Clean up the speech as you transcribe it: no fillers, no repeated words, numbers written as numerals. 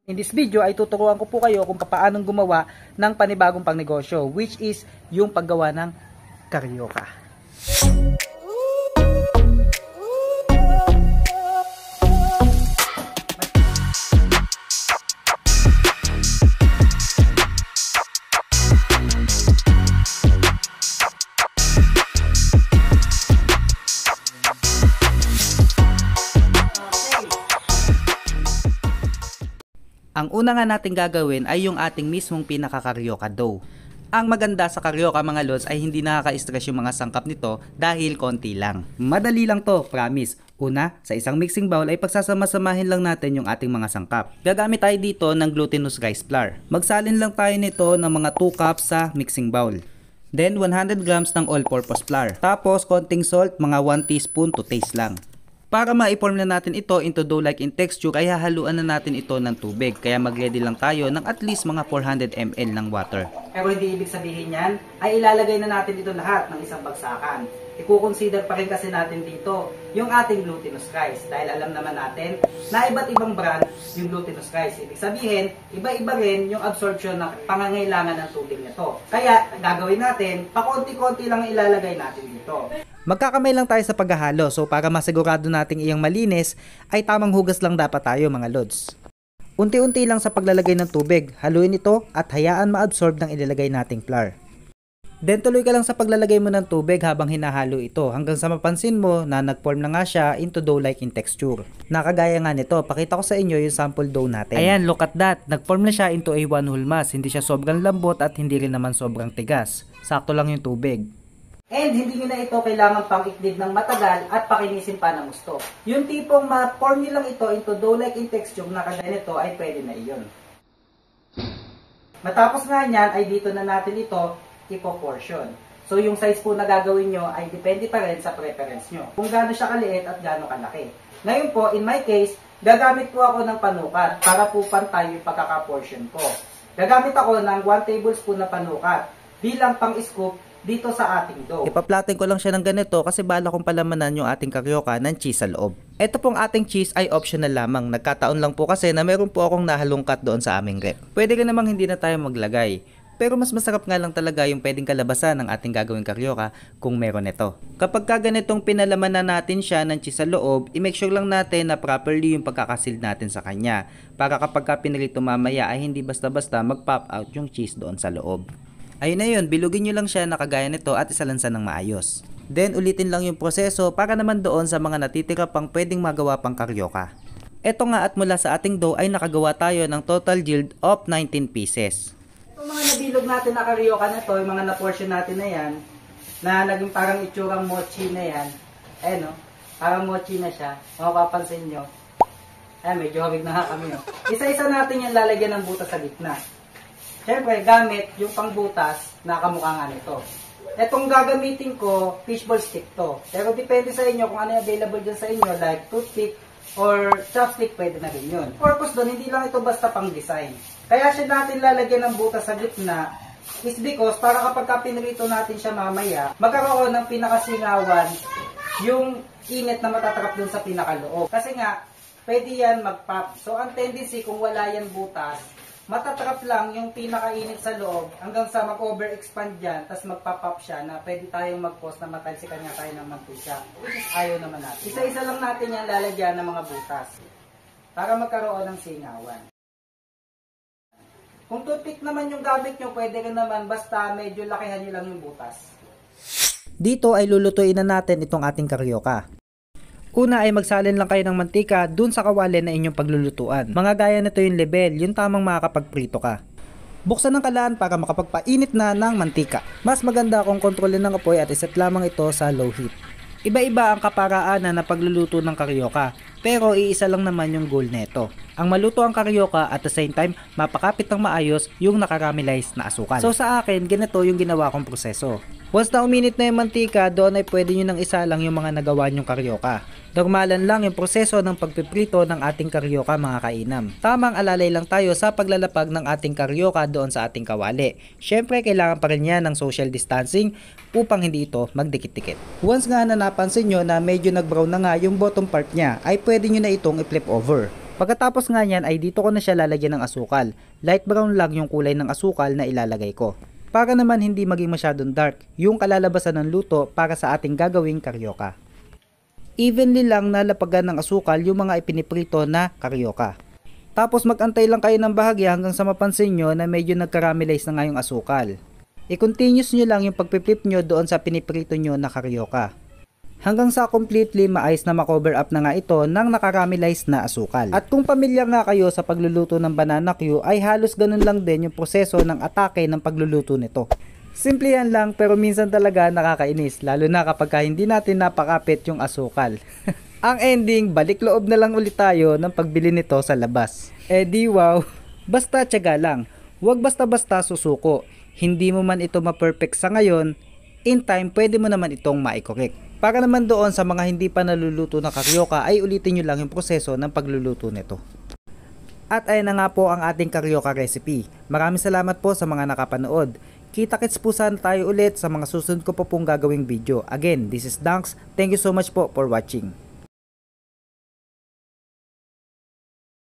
In this video ay tuturuan ko po kayo kung paano gumawa ng panibagong pangnegosyo, which is yung paggawa ng karyoka. Ang una nga natin gagawin ay yung ating mismong pinaka-karyoka dough. Ang maganda sa karyoka mga lods ay hindi nakaka-stress yung mga sangkap nito dahil konti lang. Madali lang to, promise. Una, sa isang mixing bowl ay pagsasama-samahin lang natin yung ating mga sangkap. Gagamit tayo dito ng glutinous rice flour. Magsalin lang tayo nito ng mga 2 cups sa mixing bowl. Then 100 grams ng all-purpose flour. Tapos konting salt, mga 1 teaspoon to taste lang. Para ma-form na natin ito into dough-like in texture ay hahaluan na natin ito ng tubig. Kaya mag-ready lang tayo ng at least mga 400 ml ng water. Pero hindi ibig sabihin yan ay ilalagay na natin ito lahat ng isang bagsakan. I-consider pa rin kasi natin dito yung ating glutinous rice. Dahil alam naman natin na iba't ibang brand yung glutinous rice. Ibig sabihin, iba-iba rin yung absorption na pangangailangan ng tubig nito. Kaya gagawin natin, pakonti-konti lang ilalagay natin dito. Magkakamay lang tayo sa paghahalo, so para masigurado nating iyang malinis, ay tamang hugas lang dapat tayo mga lods. Unti-unti lang sa paglalagay ng tubig, haluin ito at hayaan ma-absorb ng ilalagay nating flour. Then tuloy ka lang sa paglalagay mo ng tubig habang hinahalo ito hanggang sa mapansin mo na nag-form na nga siya into dough-like in texture. Nakagaya nga nito, pakita ko sa inyo yung sample dough natin. Ayan, look at that, nag-form na siya into a one whole mass, hindi siya sobrang lambot at hindi rin naman sobrang tigas. Sakto lang yung tubig. And hindi nyo na ito kailangan pang ikdid ng matagal at pakinisin pa ng gusto. Yung tipong ma-form nyo lang ito into dough-like in texture na kagaya nito ay pwede na iyon. Matapos nga yan ay dito na natin ito ipo-portion. So yung size po na gagawin nyo ay depende pa rin sa preference nyo. Kung gaano siya kaliit at gaano kalaki. Ngayon po, in my case, gagamit po ako ng panukat para po pantay yung pagkaka-portion ko. Gagamit ako ng 1 tablespoon na panukat bilang pang-scoop dito sa ating dough. Ipa-flatten ko lang siya ng ganito kasi bala kong palamanan yung ating karyoka ng cheese sa loob. Ito pong ating cheese ay optional lamang. Nagkataon lang po kasi na meron po akong nahalong cut doon sa aming rep. Pwede ka namang hindi na tayo maglagay. Pero mas masarap nga lang talaga yung pwedeng kalabasan ng ating gagawing karyoka kung meron ito. Kapag ganitong pinalaman na natin siya ng cheese sa loob, i-make sure lang natin na properly yung pagkakasil natin sa kanya. Para kapag pinalito mamaya ay hindi basta-basta mag-pop out yung cheese doon sa loob. Ayun na yun, bilugin nyo lang siya na kagaya nito at isalansan ng maayos. Then ulitin lang yung proseso para naman doon sa mga natitira pang pwedeng magawa pang karyoka. Ito nga at mula sa ating dough ay nakagawa tayo ng total yield of 19 pieces. Itong mga nabilog natin na karyoka na to, yung mga na-portion natin na yan, na naging parang itsurang mochi na yan. Ayan o, parang mochi na siya. Mapapansin nyo. Ayan, medyo hawig na nga kami o. Isa-isa natin yung lalagyan ng butas sa gitna. Siyempre, gamit yung pangbutas na kamukha nga nito. Itong gagamitin ko, fishball stick to. Pero depende sa inyo kung ano yung available dyan sa inyo, like toothpick or chopstick, pwede na rin yun. Purpose doon, hindi lang ito basta pang design. Kaya siya natin lalagyan ng butas sa gitna is because para kapag pinrito natin siya mamaya, magkaroon ng pinakasingawan yung init na matatakap dun sa pinakaloob. Kasi nga, pwede yan mag-pop. So, ang tendency kung wala yan butas, matatrap lang yung pinakainit sa loob hanggang sa mag-overexpand dyan, tapos magpa-pop siya na pwede tayong mag-post na matalsikan nga tayo ng mantika. Which is ayaw naman natin. Isa-isa lang natin yan lalagyan ng mga butas para magkaroon ng singawan. Kung toothpick naman yung gamit nyo, pwede rin naman basta medyo lakihan nyo lang yung butas. Dito ay lulutuin na natin itong ating karyoka. Una ay magsalin lang kayo ng mantika dun sa kawali na inyong paglulutuan. Mga gaya nito yung level, yung tamang makakapagprito ka. Buksan ng kalan para makapagpainit na ng mantika. Mas maganda kung kontrolin ng apoy at iset lamang ito sa low heat. Iba-iba ang kaparaanan na pagluluto ng karyoka, pero iisa lang naman yung goal neto. Ang maluto ang karyoka at the same time mapakapit ng maayos yung nakaramelize na asukal. So sa akin, ganito yung ginawa kong proseso. Once na uminit na yung mantika, doon ay pwede nyo nang isa lang yung mga nagawa nyong karyoka. Normalan lang yung proseso ng pagpiprito ng ating karyoka mga kainam. Tamang alalay lang tayo sa paglalapag ng ating karyoka doon sa ating kawali. Syempre kailangan pa rin yan ng social distancing upang hindi ito magdikit-dikit. Once nga na napansin nyo na medyo nag-brown na nga yung bottom part niya, ay pwede nyo na itong i-flip over. Pagkatapos nga niyan ay dito ko na siya lalagyan ng asukal. Light brown lang yung kulay ng asukal na ilalagay ko. Para naman hindi maging masyadong dark yung kalalabasan ng luto para sa ating gagawing karyoka. Evenly lang nalapagan ng asukal yung mga ipiniprito na karyoka. Tapos magantay lang kayo ng bahagya hanggang sa mapansin nyo na medyo nagkaramelize na nga yung asukal. I-continuous nyo lang yung pagpiprip nyo doon sa piniprito nyo na karyoka. Hanggang sa completely maayos na makover up na nga ito ng nakaramelize na asukal. At kung pamilyar nga kayo sa pagluluto ng banana Q ay halos ganun lang din yung proseso ng atake ng pagluluto nito. Simple yan lang pero minsan talaga nakakainis lalo na kapag hindi natin napakapit yung asukal. Ang ending, balik loob na lang ulit tayo ng pagbili nito sa labas. Eh di wow, basta tiyaga lang, huwag basta-basta susuko. Hindi mo man ito ma-perfect sa ngayon, in time pwede mo naman itong ma-correct. Para naman doon sa mga hindi pa naluluto na karyoka ay ulitin nyo lang yung proseso ng pagluluto nito. At ayan na nga po ang ating karyoka recipe. Maraming salamat po sa mga nakapanood. Kita-kits po sana tayo ulit sa mga susunod ko po pong gagawing video. Again, this is Dunks. Thank you so much po for watching.